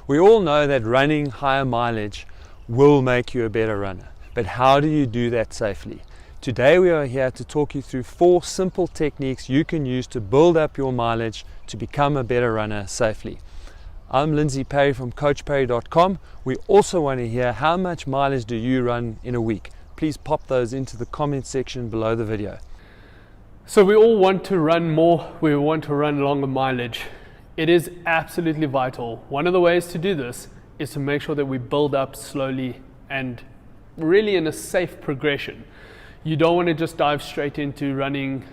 We all know that running higher mileage will make you a better runner, but how do you do that safely? Today we are here to talk you through 4 simple techniques you can use to build up your mileage to become a better runner safely. I'm Lindsey from coachperry.com. We also want to hear how much mileage do you run in a week. Please pop those into the comment section below the video. So we all want to run more, we want to run longer mileage. It is absolutely vital. One of the ways to do this is to make sure that we build up slowly and really in a safe progression. You don't want to just dive straight into running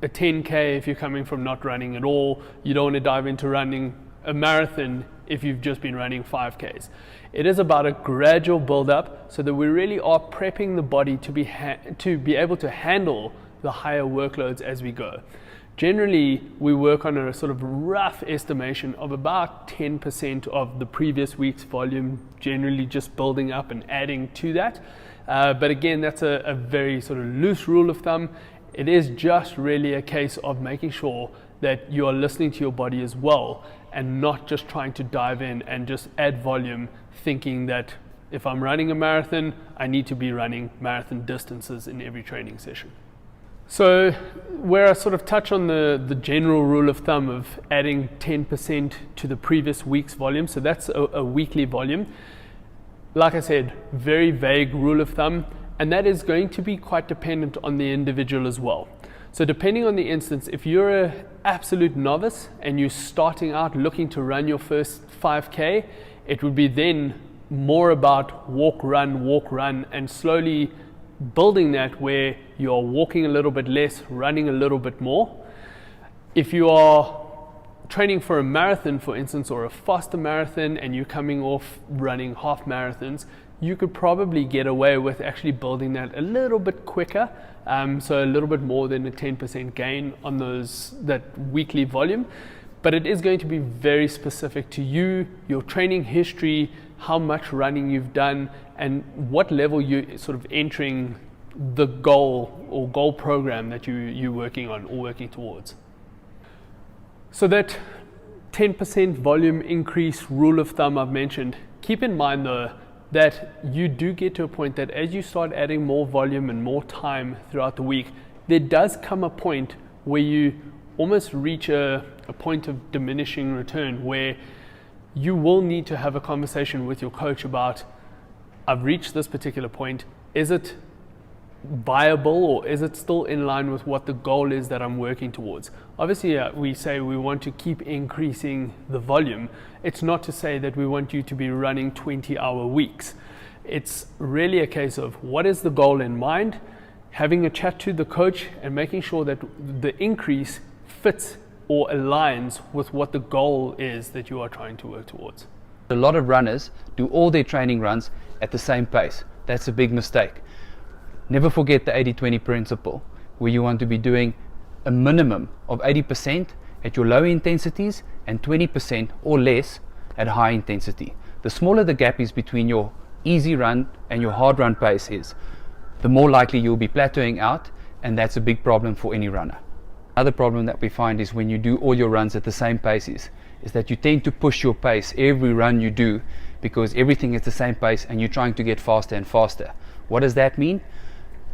a 10K if you're coming from not running at all. You don't want to dive into running a marathon if you've just been running 5Ks. It is about a gradual build up so that we really are prepping the body to be able to handle the higher workloads as we go. Generally, we work on a sort of rough estimation of about 10% of the previous week's volume, generally just building up and adding to that. But again, that's a very sort of loose rule of thumb. It is just really a case of making sure that you are listening to your body as well and not just trying to dive in and just add volume, thinking that if I'm running a marathon, I need to be running marathon distances in every training session. So where I sort of touch on the general rule of thumb of adding 10% to the previous week's volume, so that's a weekly volume. Like I said, very vague rule of thumb, and that is going to be quite dependent on the individual as well. So depending on the instance, if you're an absolute novice and you're starting out looking to run your first 5K, it would be then more about walk, run, and slowly building that where you're walking a little bit less, running a little bit more. If you are training for a marathon, for instance, or a faster marathon, and you're coming off running half marathons, you could probably get away with actually building that a little bit quicker, so a little bit more than a 10% gain on that weekly volume. But it is going to be very specific to you, your training history, how much running you've done, and what level you're sort of entering the goal or goal program that you're working on or working towards. So that 10% volume increase rule of thumb I've mentioned, keep in mind though that you do get to a point that as you start adding more volume and more time throughout the week, there does come a point where you almost reach a point of diminishing return where you will need to have a conversation with your coach about, I've reached this particular point, is it viable or is it still in line with what the goal is that I'm working towards? Obviously, we say we want to keep increasing the volume. It's not to say that we want you to be running 20-hour weeks. It's really a case of what is the goal in mind, having a chat to the coach and making sure that the increase fits or aligns with what the goal is that you are trying to work towards. A lot of runners do all their training runs at the same pace. That's a big mistake. Never forget the 80-20 principle, where you want to be doing a minimum of 80% at your low intensities and 20% or less at high intensity. The smaller the gap is between your easy run and your hard run pace is, the more likely you'll be plateauing out, and that's a big problem for any runner. Another problem that we find is when you do all your runs at the same paces, is that you tend to push your pace every run you do because everything is the same pace and you're trying to get faster and faster. What does that mean?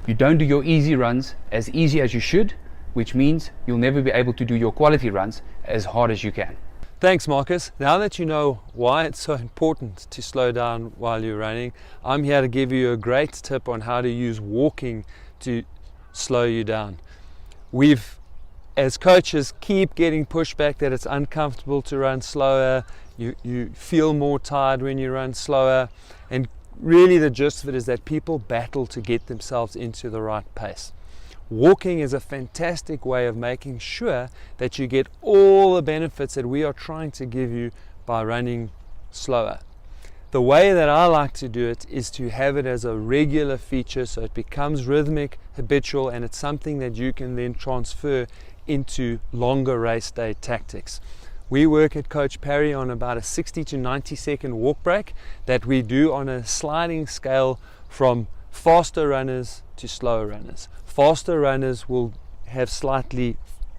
You don't do your easy runs as easy as you should, which means you'll never be able to do your quality runs as hard as you can. Thanks, Marcus. Now that you know why it's so important to slow down while you're running, I'm here to give you a great tip on how to use walking to slow you down. We've, as coaches, keep getting pushback that it's uncomfortable to run slower, you feel more tired when you run slower, and really the gist of it is that people battle to get themselves into the right pace. Walking is a fantastic way of making sure that you get all the benefits that we are trying to give you by running slower. The way that I like to do it is to have it as a regular feature so it becomes rhythmic, habitual, and it's something that you can then transfer into longer race day tactics. We work at Coach Perry on about a 60 to 90 second walk break that we do on a sliding scale from faster runners to slower runners. Faster runners will have slightly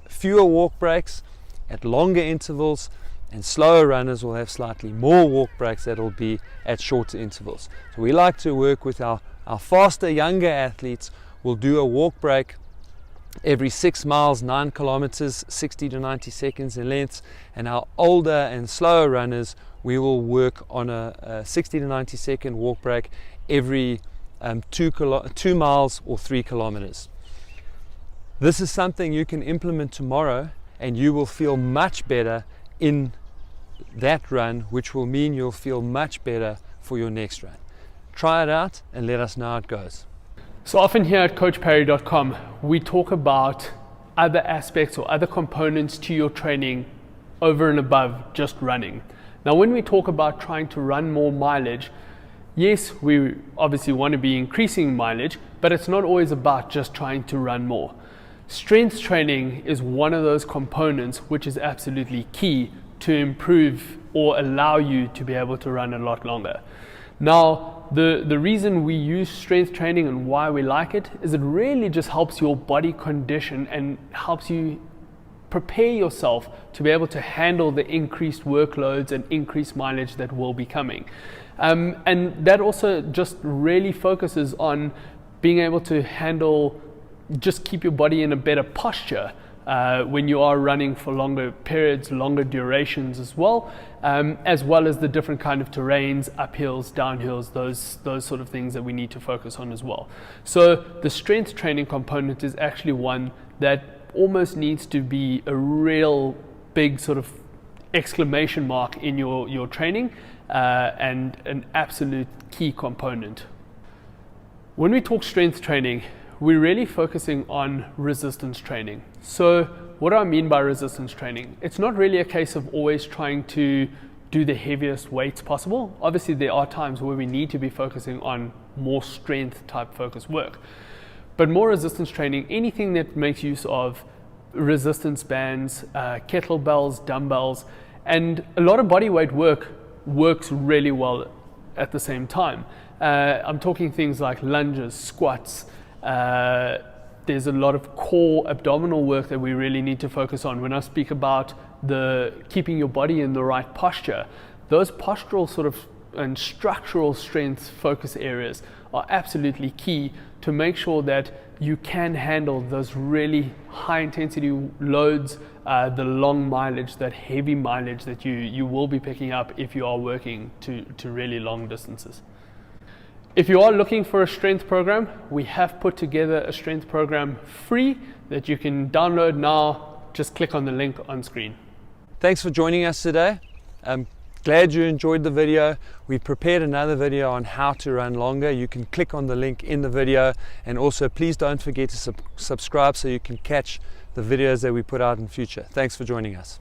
fewer walk breaks at longer intervals, and slower runners will have slightly more walk breaks that will be at shorter intervals. So we like to work with our faster, younger athletes. We'll do a walk break every 6 miles, 9 kilometers, 60 to 90 seconds in length, and our older and slower runners, we will work on a 60 to 90 second walk break every 2 miles or 3 kilometers. This is something you can implement tomorrow, and you will feel much better in that run, which will mean you'll feel much better for your next run. Try it out and let us know how it goes. So often here at coachparry.com, we talk about other aspects or other components to your training over and above just running. Now, when we talk about trying to run more mileage, yes, we obviously want to be increasing mileage, but it's not always about just trying to run more. Strength training is one of those components which is absolutely key to improve or allow you to be able to run a lot longer. Now, the reason we use strength training and why we like it is it really just helps your body condition and helps you prepare yourself to be able to handle the increased workloads and increased mileage that will be coming. And that also just really focuses on being able to handle, just keep your body in a better posture when you are running for longer periods, longer durations as well as the different kind of terrains, uphills, downhills, those sort of things that we need to focus on as well. So the strength training component is actually one that almost needs to be a real big sort of exclamation mark in your training and an absolute key component. When we talk strength training, we're really focusing on resistance training. So what do I mean by resistance training? It's not really a case of always trying to do the heaviest weights possible. Obviously, there are times where we need to be focusing on more strength type focused work. But more resistance training, anything that makes use of resistance bands, kettlebells, dumbbells, and a lot of body weight work works really well at the same time. I'm talking things like lunges, squats. There's a lot of core abdominal work that we really need to focus on. When I speak about keeping your body in the right posture, those postural sort of and structural strength focus areas are absolutely key to make sure that you can handle those really high intensity loads, the long mileage, that heavy mileage that you will be picking up if you are working to really long distances. If you are looking for a strength program, we have put together a strength program free that you can download now. Just click on the link on screen. Thanks for joining us today. I'm glad you enjoyed the video. We prepared another video on how to run longer. You can click on the link in the video, and also please don't forget to subscribe so you can catch the videos that we put out in future. Thanks for joining us.